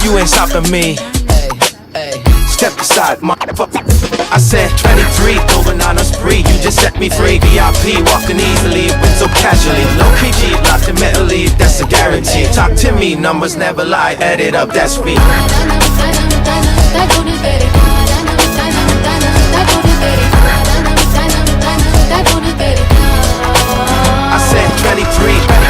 you ain't stopping me. Step aside, motherfucker. I said 23, going on a spree. You just set me free. VIP, walking easily, went so casually. Low PG, locked in mentally, that's a guarantee. Talk to me, numbers never lie. Add it up, that's me. I said 23.